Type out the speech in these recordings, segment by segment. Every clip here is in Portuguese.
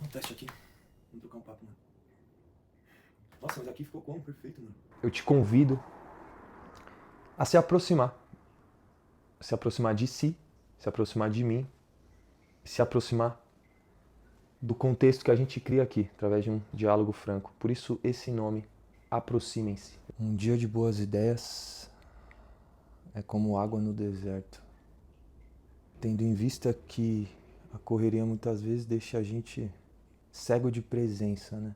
Um teste aqui. Vamos trocar um papo, mano. Nossa, mas aqui ficou como? Perfeito, mano. Eu te convido a se aproximar. Se aproximar de si, se aproximar de mim, se aproximar do contexto que a gente cria aqui, através de um diálogo franco. Por isso, esse nome, aproximem-se. Um dia de boas ideias é como água no deserto. Tendo em vista que a correria muitas vezes deixa a gente cego de presença, né?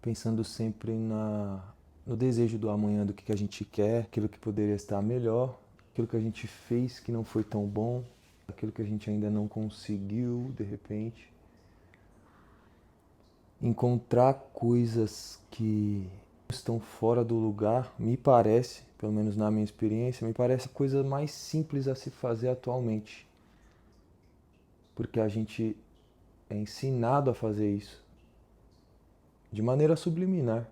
Pensando sempre no desejo do amanhã, do que a gente quer, aquilo que poderia estar melhor, aquilo que a gente fez que não foi tão bom, aquilo que a gente ainda não conseguiu, de repente. Encontrar coisas que estão fora do lugar, me parece, pelo menos na minha experiência, me parece a coisa mais simples a se fazer atualmente. Porque a gente é ensinado a fazer isso de maneira subliminar.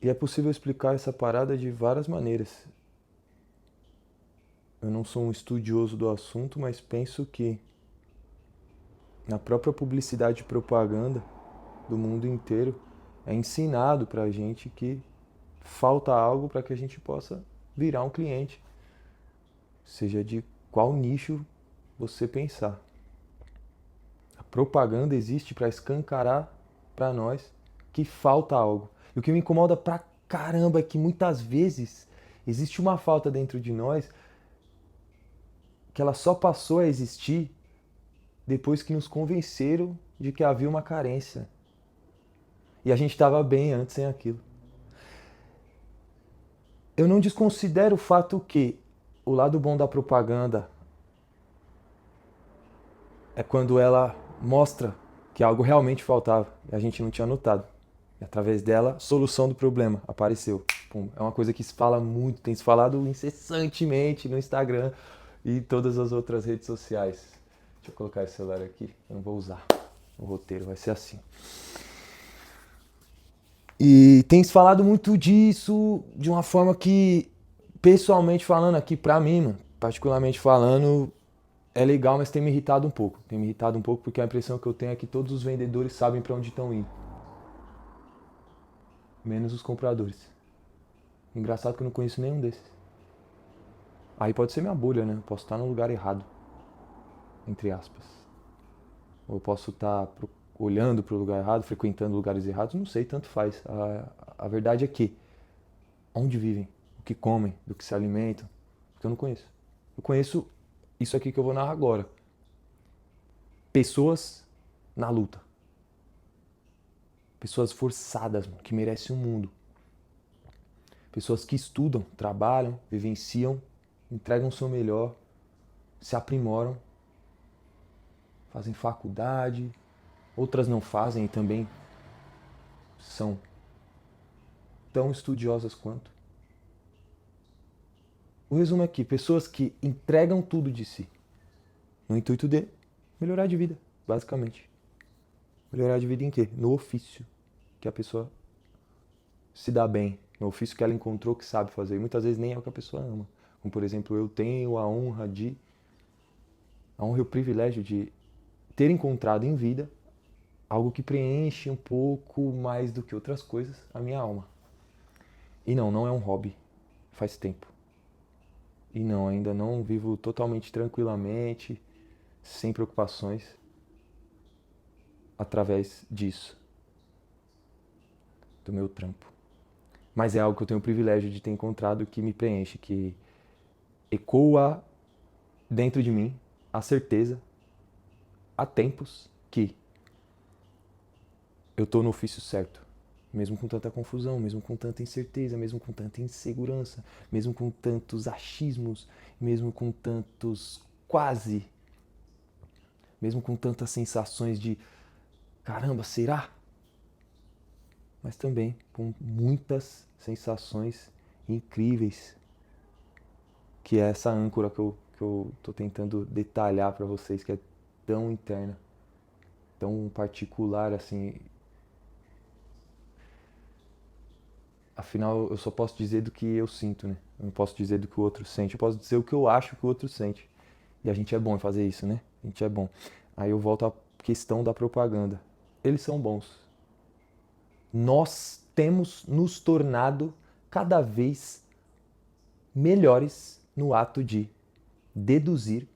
E é possível explicar essa parada de várias maneiras. Eu não sou um estudioso do assunto, mas penso que na própria publicidade e propaganda do mundo inteiro é ensinado pra gente que falta algo para que a gente possa virar um cliente, seja de qual nicho você pensar. A propaganda existe para escancarar para nós que falta algo. E o que me incomoda pra caramba é que muitas vezes existe uma falta dentro de nós que ela só passou a existir depois que nos convenceram de que havia uma carência. E a gente estava bem antes sem aquilo. Eu não desconsidero o fato que o lado bom da propaganda é quando ela mostra que algo realmente faltava e a gente não tinha notado. E através dela, solução do problema apareceu. Pum. É uma coisa que se fala muito, tem se falado incessantemente no Instagram e todas as outras redes sociais. Deixa eu colocar esse celular aqui, eu não vou usar. O roteiro vai ser assim. E tem se falado muito disso de uma forma que, pessoalmente falando aqui pra mim, mano, particularmente falando, é legal, mas tem me irritado um pouco. Tem me irritado um pouco porque a impressão que eu tenho é que todos os vendedores sabem pra onde estão indo. Menos os compradores. Engraçado que eu não conheço nenhum desses. Aí pode ser minha bolha, né? Eu posso estar no lugar errado. Entre aspas. Ou eu posso estar olhando para o lugar errado, frequentando lugares errados, não sei, tanto faz. A verdade é que onde vivem, o que comem, do que se alimentam, porque eu não conheço. Eu conheço isso aqui que eu vou narrar agora. Pessoas na luta. Pessoas forçadas, mano, que merecem o mundo. Pessoas que estudam, trabalham, vivenciam, entregam o seu melhor, se aprimoram, fazem faculdade, outras não fazem e também são tão estudiosas quanto. O resumo é que pessoas que entregam tudo de si, no intuito de melhorar de vida, basicamente. Melhorar de vida em quê? No ofício que a pessoa se dá bem, no ofício que ela encontrou que sabe fazer. E muitas vezes nem é o que a pessoa ama. Como por exemplo, eu tenho a honra e o privilégio de ter encontrado em vida algo que preenche um pouco mais do que outras coisas a minha alma. E não, não é um hobby. Faz tempo. E não, ainda não vivo totalmente tranquilamente, sem preocupações, através disso, do meu trampo. Mas é algo que eu tenho o privilégio de ter encontrado que me preenche, que ecoa dentro de mim a certeza, há tempos, que eu estou no ofício certo. Mesmo com tanta confusão, mesmo com tanta incerteza, mesmo com tanta insegurança, mesmo com tantos achismos, mesmo com tantos quase, mesmo com tantas sensações de caramba, será? Mas também com muitas sensações incríveis, que é essa âncora que eu tô tentando detalhar para vocês, que é tão interna, tão particular assim. Afinal, eu só posso dizer do que eu sinto, né? Eu não posso dizer do que o outro sente, eu posso dizer o que eu acho que o outro sente. E a gente é bom em fazer isso, né? A gente é bom. Aí eu volto questão da propaganda. Eles são bons. Nós temos nos tornado cada vez melhores no ato de deduzir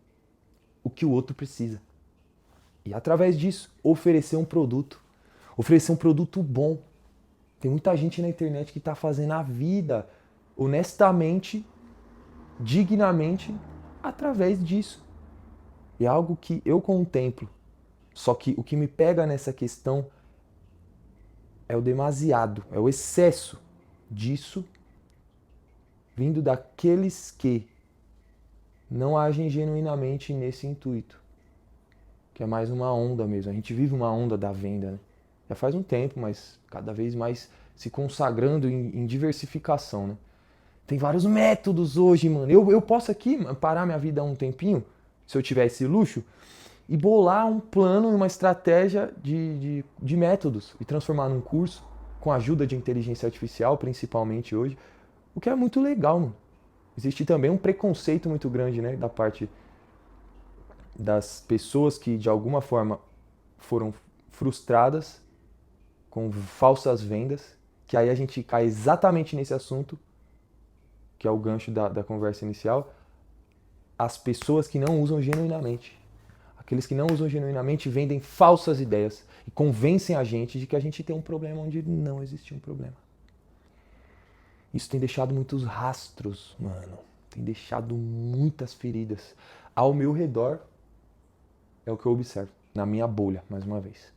o que o outro precisa. E através disso, oferecer um produto bom. Tem muita gente na internet que está fazendo a vida honestamente, dignamente, através disso. E é algo que eu contemplo. Só que o que me pega nessa questão é o demasiado, é o excesso disso vindo daqueles que não agem genuinamente nesse intuito. Que é mais uma onda mesmo. A gente vive uma onda da venda, né? Já faz um tempo, mas cada vez mais se consagrando em diversificação, né? Tem vários métodos hoje, mano. Eu posso aqui parar minha vida um tempinho, se eu tiver esse luxo, e bolar um plano e uma estratégia de métodos e transformar num curso, com a ajuda de inteligência artificial, principalmente hoje, o que é muito legal, mano. Existe também um preconceito muito grande, né, da parte das pessoas que de alguma forma foram frustradas com falsas vendas, que aí a gente cai exatamente nesse assunto, que é o gancho da conversa inicial, as pessoas que não usam genuinamente. Aqueles que não usam genuinamente vendem falsas ideias e convencem a gente de que a gente tem um problema onde não existe um problema. Isso tem deixado muitos rastros, mano. Tem deixado muitas feridas. Ao meu redor é o que eu observo. Na minha bolha, mais uma vez.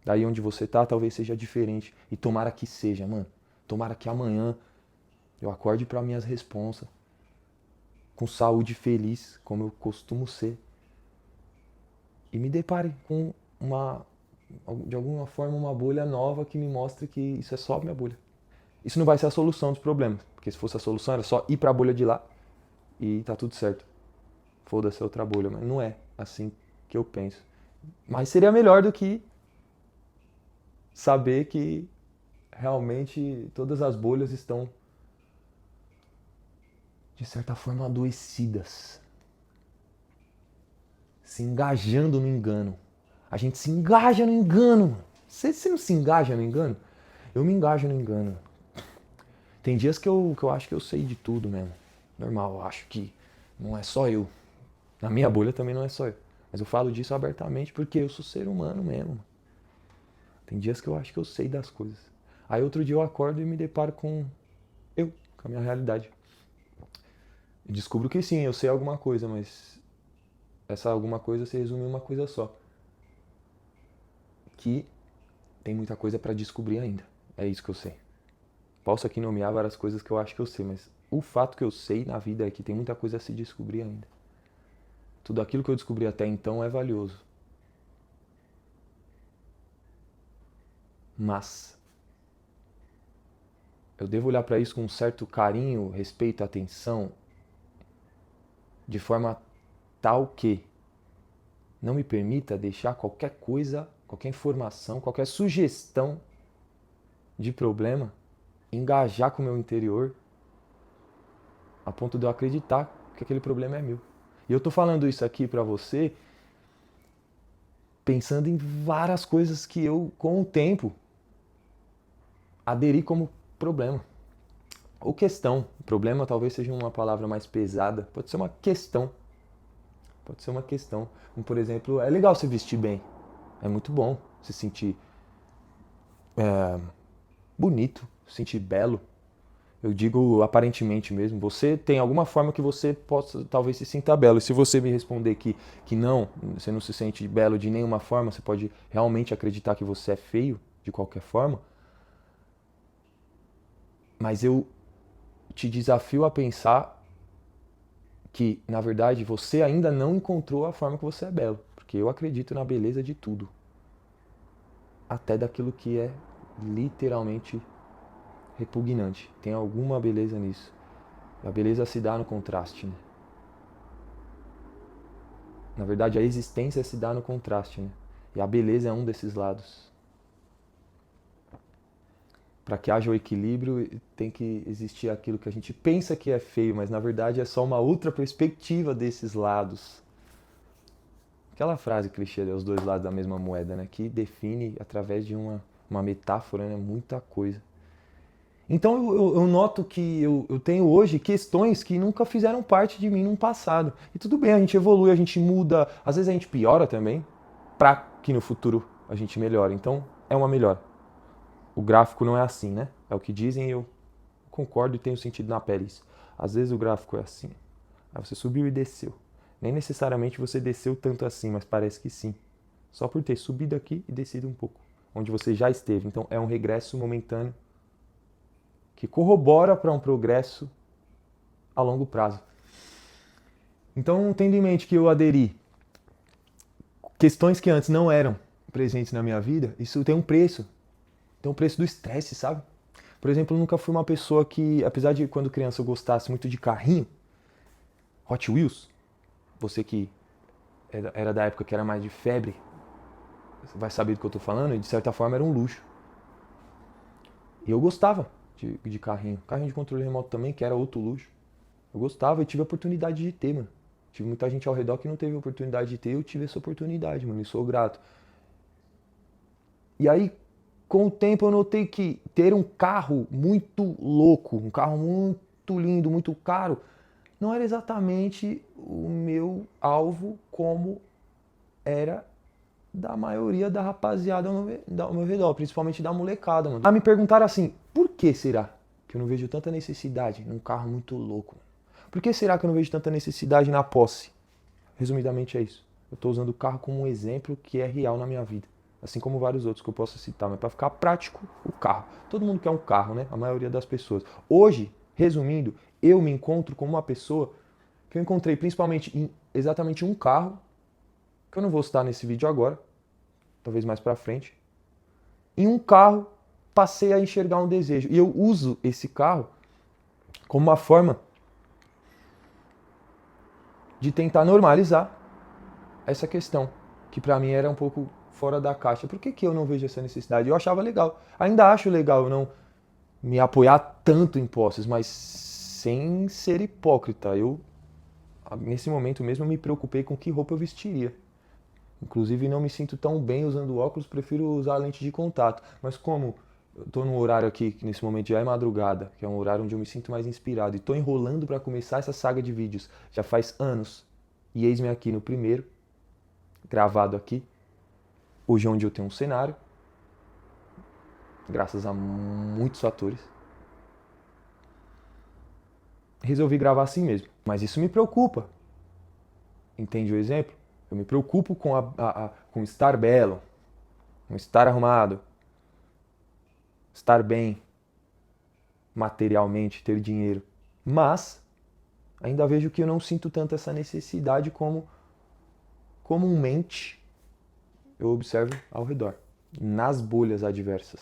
Daí onde você tá, talvez seja diferente. E tomara que seja, mano. Tomara que amanhã eu acorde para minhas responsas. Com saúde, feliz, como eu costumo ser. E me depare com de alguma forma, uma bolha nova que me mostre que isso é só minha bolha. Isso não vai ser a solução dos problemas. Porque se fosse a solução, era só ir pra bolha de lá e tá tudo certo. Foda-se a outra bolha. Mas não é assim que eu penso. Mas seria melhor do que saber que realmente todas as bolhas estão, de certa forma, adoecidas. Se engajando no engano. A gente se engaja no engano, mano. Você não se engaja no engano? Eu me engajo no engano. Tem dias que eu acho que eu sei de tudo mesmo. Normal, eu acho que não é só eu. Na minha bolha também não é só eu. Mas eu falo disso abertamente porque eu sou ser humano mesmo. Tem dias que eu acho que eu sei das coisas. Aí outro dia eu acordo e me deparo com a minha realidade. E descubro que sim, eu sei alguma coisa, mas essa alguma coisa se resume em uma coisa só. Que tem muita coisa pra descobrir ainda. É isso que eu sei. Posso aqui nomear várias coisas que eu acho que eu sei, mas o fato que eu sei na vida é que tem muita coisa a se descobrir ainda. Tudo aquilo que eu descobri até então é valioso. Mas eu devo olhar para isso com um certo carinho, respeito, atenção, de forma tal que não me permita deixar qualquer coisa, qualquer informação, qualquer sugestão de problema engajar com o meu interior a ponto de eu acreditar que aquele problema é meu. E eu tô falando isso aqui pra você pensando em várias coisas que eu, com o tempo, aderi como problema. Ou questão. Problema talvez seja uma palavra mais pesada. Pode ser uma questão. Pode ser uma questão. Como, por exemplo, é legal se vestir bem. É muito bom se sentir bonito, se sentir belo. Eu digo aparentemente mesmo. Você tem alguma forma que você possa talvez se sinta belo. E se você me responder que não, você não se sente belo de nenhuma forma, você pode realmente acreditar que você é feio de qualquer forma. Mas eu te desafio a pensar que, na verdade, você ainda não encontrou a forma que você é belo. Porque eu acredito na beleza de tudo. Até daquilo que é literalmente repugnante. Tem alguma beleza nisso. A beleza se dá no contraste, né? Na verdade, a existência se dá no contraste, né? E a beleza é um desses lados. Para que haja o equilíbrio, tem que existir aquilo que a gente pensa que é feio, mas na verdade é só uma outra perspectiva desses lados. Aquela frase clichê, os dois lados da mesma moeda, né? Que define, através de uma metáfora, né? Muita coisa. Então eu noto que eu tenho hoje questões que nunca fizeram parte de mim no passado. E tudo bem, a gente evolui, a gente muda, às vezes a gente piora também, para que no futuro a gente melhore. Então é uma melhora. O gráfico não é assim, né? É o que dizem e eu concordo e tenho sentido na pele isso. Às vezes o gráfico é assim. Aí você subiu e desceu. Nem necessariamente você desceu tanto assim, mas parece que sim. Só por ter subido aqui e descido um pouco, onde você já esteve. Então é um regresso momentâneo que corrobora para um progresso a longo prazo. Então, tendo em mente que eu aderi questões que antes não eram presentes na minha vida, isso tem um preço. Tem um preço do estresse, sabe? Por exemplo, eu nunca fui uma pessoa que, apesar de quando criança eu gostasse muito de carrinho, Hot Wheels, você que era da época que era mais de febre, vai saber do que eu tô falando, e de certa forma era um luxo. E eu gostava de carrinho. Carrinho de controle remoto também, que era outro luxo. Eu gostava e tive a oportunidade de ter, mano. Tive muita gente ao redor que não teve a oportunidade de ter, eu tive essa oportunidade, mano, e sou grato. E aí, com o tempo eu notei que ter um carro muito louco, um carro muito lindo, muito caro, não era exatamente o meu alvo como era da maioria da rapaziada ao meu redor, principalmente da molecada, mano. A me perguntaram assim, por que será que eu não vejo tanta necessidade num carro muito louco? Por que será que eu não vejo tanta necessidade na posse? Resumidamente é isso. Eu estou usando o carro como um exemplo que é real na minha vida. Assim como vários outros que eu posso citar, mas para ficar prático, o carro. Todo mundo quer um carro, né? A maioria das pessoas. Hoje, resumindo, eu me encontro como uma pessoa que eu encontrei principalmente em exatamente um carro, que eu não vou citar nesse vídeo agora, talvez mais pra frente. Em um carro, passei a enxergar um desejo. E eu uso esse carro como uma forma de tentar normalizar essa questão, que pra mim era um pouco fora da caixa. Por que eu não vejo essa necessidade? Eu achava legal. Ainda acho legal eu não me apoiar tanto em posses, mas sem ser hipócrita. Eu, nesse momento mesmo, me preocupei com que roupa eu vestiria. Inclusive, não me sinto tão bem usando óculos, prefiro usar lente de contato. Mas como eu tô num horário aqui, que nesse momento já é madrugada, que é um horário onde eu me sinto mais inspirado, e tô enrolando para começar essa saga de vídeos já faz anos, e eis-me aqui no primeiro, gravado aqui, hoje onde eu tenho um cenário, graças a muitos fatores, resolvi gravar assim mesmo. Mas isso me preocupa. Entende o exemplo? Eu me preocupo com estar belo, com estar arrumado, estar bem materialmente, ter dinheiro. Mas ainda vejo que eu não sinto tanto essa necessidade como comumente eu observo ao redor, nas bolhas adversas.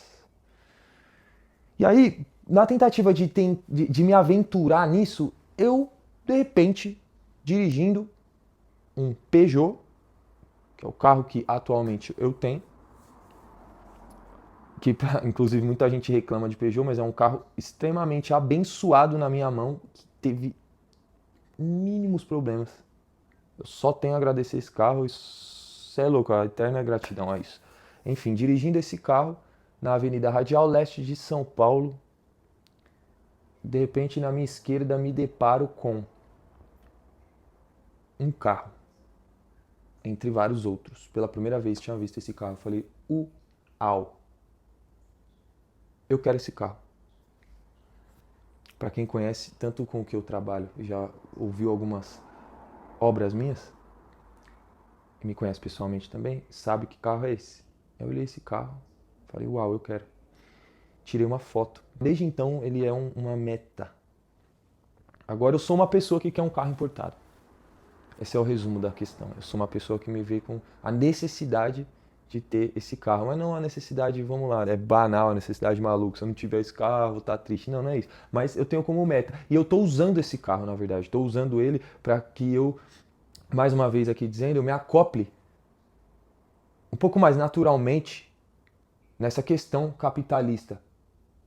E aí, na tentativa de me aventurar nisso, eu, de repente, dirigindo um Peugeot, que é o carro que atualmente eu tenho, que inclusive muita gente reclama de Peugeot, mas é um carro extremamente abençoado na minha mão, que teve mínimos problemas. Eu só tenho a agradecer esse carro, isso é louco, a eterna gratidão a isso. Enfim, dirigindo esse carro na Avenida Radial Leste de São Paulo, de repente na minha esquerda me deparo com um carro, entre vários outros. Pela primeira vez tinha visto esse carro, eu falei, uau, eu quero esse carro. Para quem conhece, tanto com o que eu trabalho, já ouviu algumas obras minhas, e me conhece pessoalmente também, sabe que carro é esse. Eu olhei esse carro, falei, uau, eu quero. Tirei uma foto. Desde então, ele é uma meta. Agora eu sou uma pessoa que quer um carro importado. Esse é o resumo da questão. Eu sou uma pessoa que me vê com a necessidade de ter esse carro. Mas não a necessidade, vamos lá, é banal, a necessidade maluca. Se eu não tiver esse carro, tá triste. Não, não é isso. Mas eu tenho como meta. E eu tô usando esse carro, na verdade. Estou usando ele para que eu, mais uma vez aqui dizendo, eu me acople um pouco mais naturalmente nessa questão capitalista,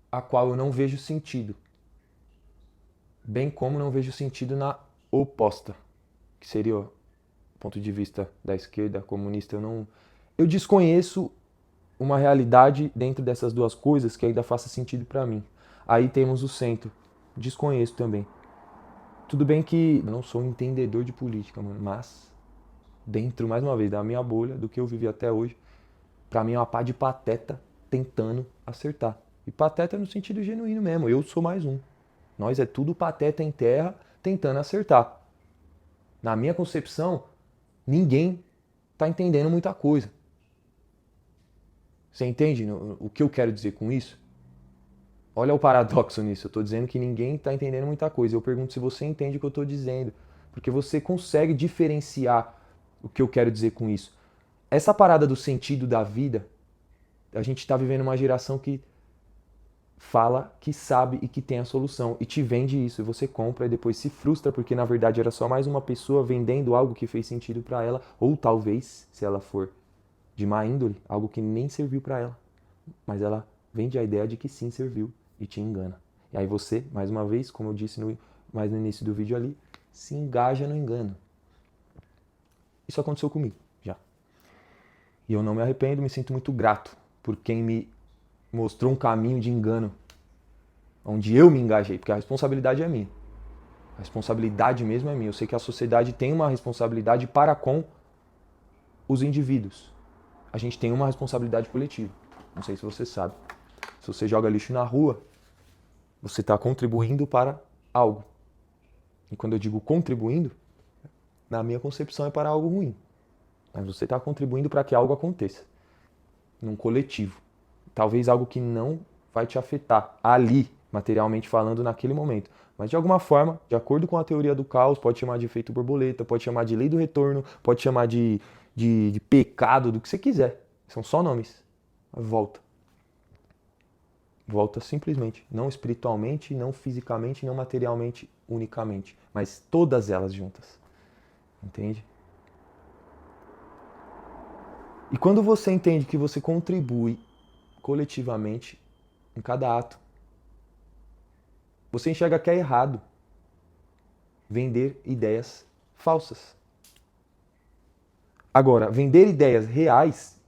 a qual eu não vejo sentido. Bem como não vejo sentido na oposta, que seria ponto de vista da esquerda comunista, eu desconheço uma realidade dentro dessas duas coisas que ainda faça sentido para mim. Aí temos o centro. Desconheço também. Tudo bem que eu não sou um entendedor de política, mano, mas dentro, mais uma vez, da minha bolha, do que eu vivi até hoje, pra mim é uma pá de pateta tentando acertar. E pateta no sentido genuíno mesmo, eu sou mais um. Nós é tudo pateta em terra tentando acertar. Na minha concepção, ninguém tá entendendo muita coisa. Você entende o que eu quero dizer com isso? Olha o paradoxo nisso. Eu estou dizendo que ninguém está entendendo muita coisa. Eu pergunto se você entende o que eu estou dizendo. Porque você consegue diferenciar o que eu quero dizer com isso. Essa parada do sentido da vida, a gente está vivendo uma geração que fala, que sabe e que tem a solução. E te vende isso. E você compra e depois se frustra porque na verdade era só mais uma pessoa vendendo algo que fez sentido para ela. Ou talvez, se ela for de má índole, algo que nem serviu para ela. Mas ela vende a ideia de que sim serviu e te engana. E aí você, mais uma vez, como eu disse mais no início do vídeo ali, se engaja no engano. Isso aconteceu comigo, já. E eu não me arrependo, me sinto muito grato por quem me mostrou um caminho de engano, onde eu me engajei, porque a responsabilidade é minha. A responsabilidade mesmo é minha. Eu sei que a sociedade tem uma responsabilidade para com os indivíduos. A gente tem uma responsabilidade coletiva. Não sei se você sabe. Se você joga lixo na rua, você está contribuindo para algo. E quando eu digo contribuindo, na minha concepção é para algo ruim. Mas você está contribuindo para que algo aconteça. Num coletivo. Talvez algo que não vai te afetar ali, materialmente falando, naquele momento. Mas de alguma forma, de acordo com a teoria do caos, pode chamar de efeito borboleta, pode chamar de lei do retorno, pode chamar de pecado, do que você quiser. São só nomes. Volta. Volta simplesmente. Não espiritualmente, não fisicamente, não materialmente, unicamente. Mas todas elas juntas. Entende? E quando você entende que você contribui coletivamente em cada ato, você enxerga que é errado vender ideias falsas. Agora, vender ideias reais,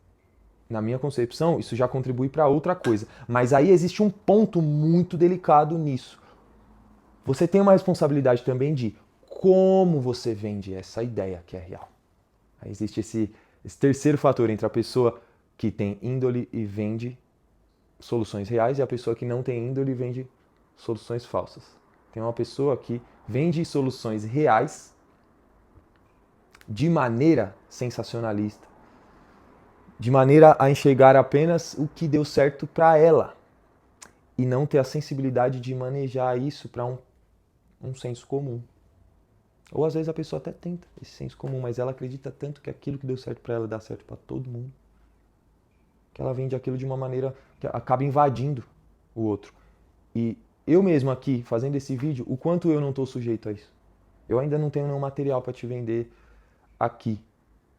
na minha concepção, isso já contribui para outra coisa. Mas aí existe um ponto muito delicado nisso. Você tem uma responsabilidade também de como você vende essa ideia que é real. Aí existe esse terceiro fator entre a pessoa que tem índole e vende soluções reais e a pessoa que não tem índole e vende soluções falsas. Tem uma pessoa que vende soluções reais de maneira sensacionalista, de maneira a enxergar apenas o que deu certo para ela e não ter a sensibilidade de manejar isso para um senso comum. Ou às vezes a pessoa até tenta esse senso comum, mas ela acredita tanto que aquilo que deu certo para ela dá certo para todo mundo, que ela vende aquilo de uma maneira que acaba invadindo o outro. E eu mesmo aqui, fazendo esse vídeo, o quanto eu não estou sujeito a isso. Eu ainda não tenho nenhum material para te vender aqui,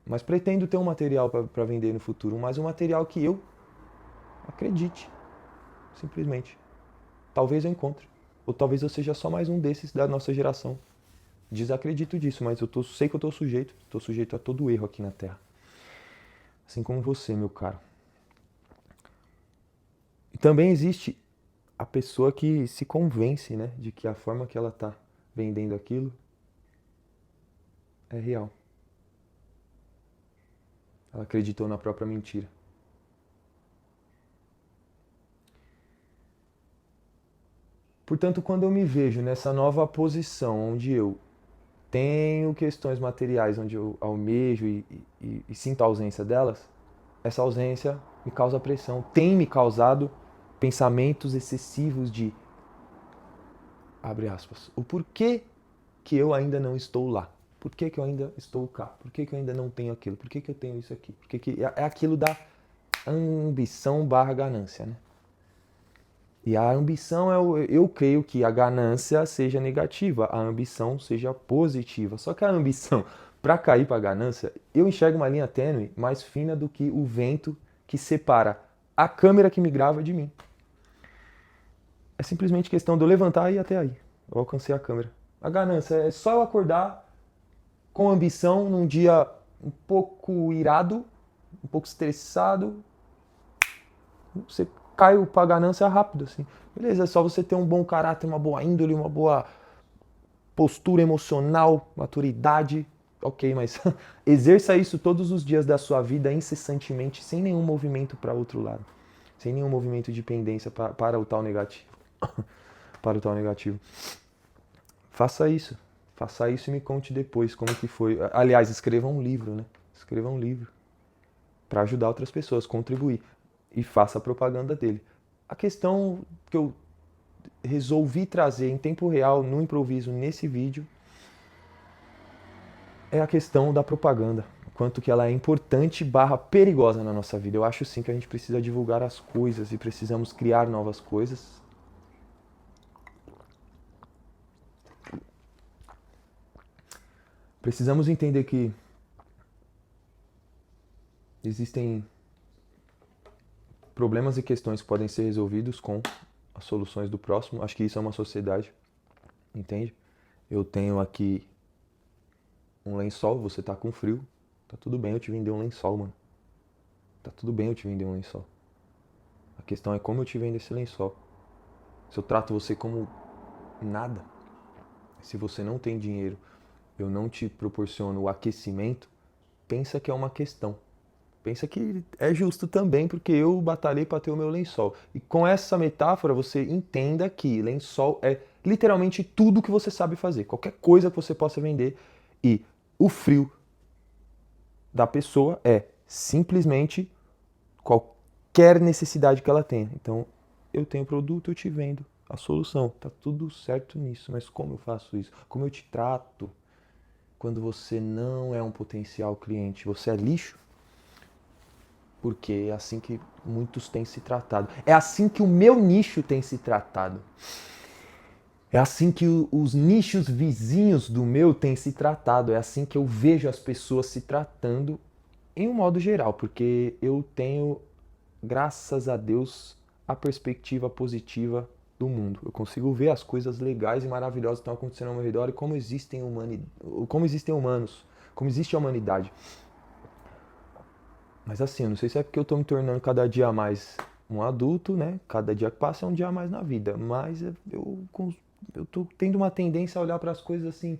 mas pretendo ter um material para vender no futuro, mas um material que eu acredite, simplesmente. Talvez eu encontre, ou talvez eu seja só mais um desses da nossa geração. Desacredito disso, mas sei que eu estou sujeito a todo erro aqui na Terra. Assim como você, meu caro. E também existe a pessoa que se convence, né, de que a forma que ela está vendendo aquilo é real. Ela acreditou na própria mentira. Portanto, quando eu me vejo nessa nova posição, onde eu tenho questões materiais, onde eu almejo e sinto a ausência delas, essa ausência me causa pressão. Tem me causado pensamentos excessivos de, abre aspas, o porquê que eu ainda não estou lá? Por que eu ainda estou cá? Por que eu ainda não tenho aquilo? Por que eu tenho isso aqui? Por que é aquilo da ambição barra ganância, né? E a ambição, eu creio que a ganância seja negativa, a ambição seja positiva. Só que a ambição, para cair para a ganância, eu enxergo uma linha tênue mais fina do que o vento que separa a câmera que me grava de mim. É simplesmente questão de eu levantar e ir até aí. Eu alcancei a câmera. A ganância é só eu acordar com ambição, num dia um pouco irado, um pouco estressado, você cai pra ganância rápido, assim. Beleza, é só você ter um bom caráter, uma boa índole, uma boa postura emocional, maturidade, ok, mas exerça isso todos os dias da sua vida, incessantemente, sem nenhum movimento para outro lado, sem nenhum movimento de pendência para o tal negativo. Para o tal negativo. Faça isso e me conte depois como que foi. Aliás, escreva um livro, né? Escreva um livro para ajudar outras pessoas, contribuir e faça a propaganda dele. A questão que eu resolvi trazer em tempo real, no improviso, nesse vídeo, é a questão da propaganda. O quanto que ela é importante / perigosa na nossa vida. Eu acho sim que a gente precisa divulgar as coisas e precisamos criar novas coisas. Precisamos entender que existem problemas e questões que podem ser resolvidos com as soluções do próximo. Acho que isso é uma sociedade, entende? Eu tenho aqui um lençol, você tá com frio, tá tudo bem eu te vender um lençol, mano. Tá tudo bem eu te vender um lençol. A questão é como eu te vendo esse lençol. Se eu trato você como nada, se você não tem dinheiro, eu não te proporciono o aquecimento, pensa que é uma questão. Pensa que é justo também, porque eu batalhei para ter o meu lençol. E com essa metáfora, você entenda que lençol é literalmente tudo que você sabe fazer. Qualquer coisa que você possa vender. E o frio da pessoa é simplesmente qualquer necessidade que ela tenha. Então, eu tenho produto, eu te vendo a solução. Tá tudo certo nisso. Mas como eu faço isso? Como eu te trato quando você não é um potencial cliente? Você é lixo? Porque é assim que muitos têm se tratado. É assim que o meu nicho tem se tratado. É assim que os nichos vizinhos do meu têm se tratado. É assim que eu vejo as pessoas se tratando em um modo geral. Porque eu tenho, graças a Deus, a perspectiva positiva do mundo. Eu consigo ver as coisas legais e maravilhosas que estão acontecendo ao meu redor e como existem humanos, como existe a humanidade. Mas assim, eu não sei se é porque eu tô me tornando cada dia mais um adulto, né? Cada dia que passa é um dia a mais na vida. Mas eu tô tendo uma tendência a olhar para as coisas assim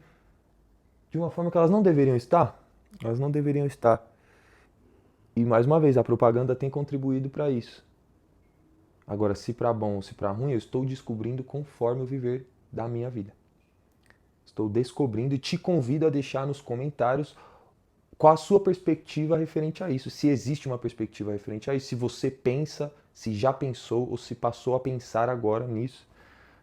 de uma forma que elas não deveriam estar. Elas não deveriam estar. E mais uma vez, a propaganda tem contribuído para isso. Agora, se para bom ou se para ruim, eu estou descobrindo conforme eu viver da minha vida. Estou descobrindo e te convido a deixar nos comentários qual a sua perspectiva referente a isso. Se existe uma perspectiva referente a isso, se você pensa, se já pensou ou se passou a pensar agora nisso.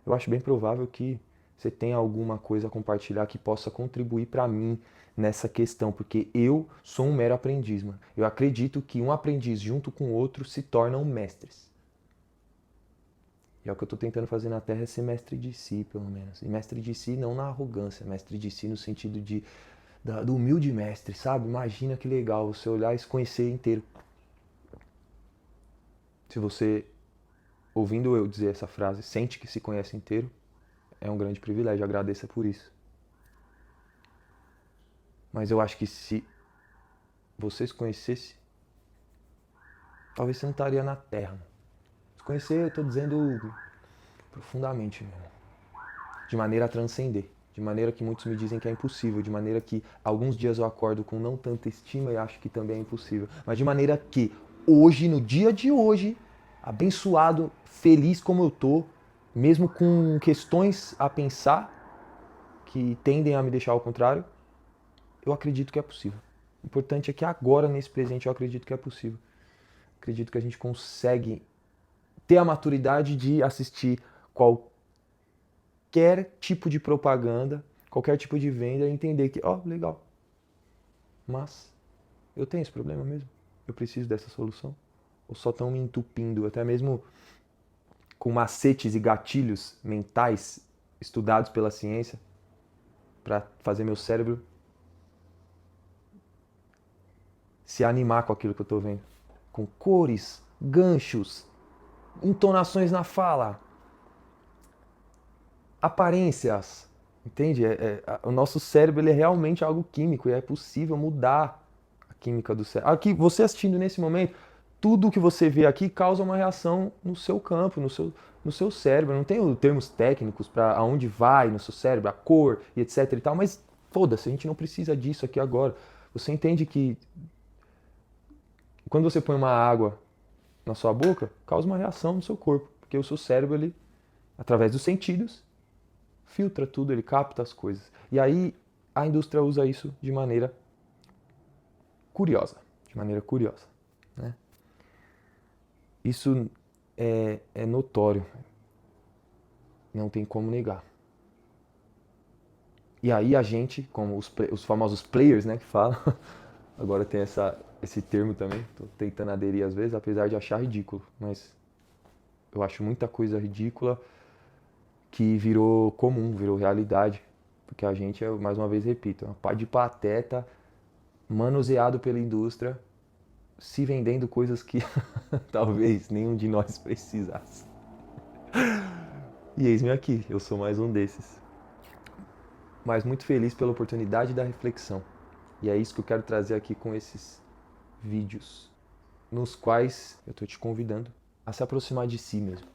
Eu acho bem provável que você tenha alguma coisa a compartilhar que possa contribuir para mim nessa questão, porque eu sou um mero aprendiz, mano. Eu acredito que um aprendiz junto com o outro se tornam mestres. E é o que eu estou tentando fazer na Terra, é ser mestre de si, pelo menos. E mestre de si não na arrogância, mestre de si no sentido do humilde mestre, sabe? Imagina que legal você olhar e se conhecer inteiro. Se você, ouvindo eu dizer essa frase, sente que se conhece inteiro, é um grande privilégio, agradeça por isso. Mas eu acho que se você se conhecesse, talvez você não estaria na Terra. Se conhecer, eu estou dizendo profundamente mesmo. De maneira a transcender. De maneira que muitos me dizem que é impossível. De maneira que alguns dias eu acordo com não tanta estima e acho que também é impossível. Mas de maneira que hoje, no dia de hoje, abençoado, feliz como eu tô, mesmo com questões a pensar que tendem a me deixar ao contrário, eu acredito que é possível. O importante é que agora, nesse presente, eu acredito que é possível. Acredito que a gente consegue ter a maturidade de assistir qualquer tipo de propaganda, qualquer tipo de venda e entender que, ó, legal, mas eu tenho esse problema mesmo? Eu preciso dessa solução? Ou só estão me entupindo, até mesmo com macetes e gatilhos mentais estudados pela ciência para fazer meu cérebro se animar com aquilo que eu estou vendo? Com cores, ganchos, entonações na fala, aparências, Entende? O nosso cérebro ele é realmente algo químico e é possível mudar a química do cérebro. Aqui, você assistindo nesse momento, tudo que você vê aqui causa uma reação no seu campo, no seu cérebro. Não tem os termos técnicos para aonde vai no seu cérebro, a cor e etc e tal, mas foda-se, a gente não precisa disso aqui agora. Você entende que quando você põe uma água na sua boca, causa uma reação no seu corpo, porque o seu cérebro, ele, através dos sentidos, filtra tudo, ele capta as coisas. E aí a indústria usa isso de maneira curiosa, né? Isso é notório, não tem como negar. E aí a gente, como os famosos players, né, que falam, agora tem esse termo também, tô tentando aderir às vezes, apesar de achar ridículo, mas eu acho muita coisa ridícula que virou comum, virou realidade, porque a gente, mais uma vez repito, é uma pá de pateta manuseado pela indústria, se vendendo coisas que talvez nenhum de nós precisasse. E eis-me aqui, eu sou mais um desses. Mas muito feliz pela oportunidade da reflexão. E é isso que eu quero trazer aqui com esses vídeos, nos quais eu estou te convidando a se aproximar de si mesmo.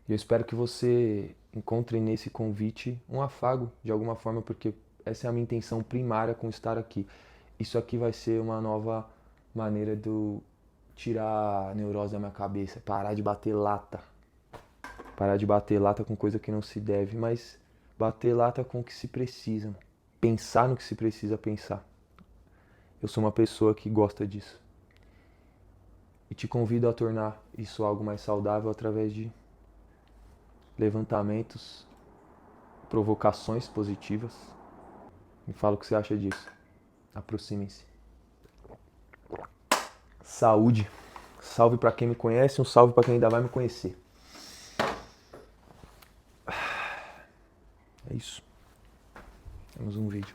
E eu espero que você encontre nesse convite um afago de alguma forma, porque essa é a minha intenção primária com estar aqui. Isso aqui vai ser uma nova maneira de eu tirar a neurose da minha cabeça, parar de bater lata. Parar de bater lata com coisa que não se deve, mas bater lata com o que se precisa. Pensar no que se precisa pensar. Eu sou uma pessoa que gosta disso. E te convido a tornar isso algo mais saudável através de levantamentos, provocações positivas. Me fala o que você acha disso. Aproximem-se. Saúde. Salve para quem me conhece, um salve para quem ainda vai me conhecer. É isso. Temos um vídeo.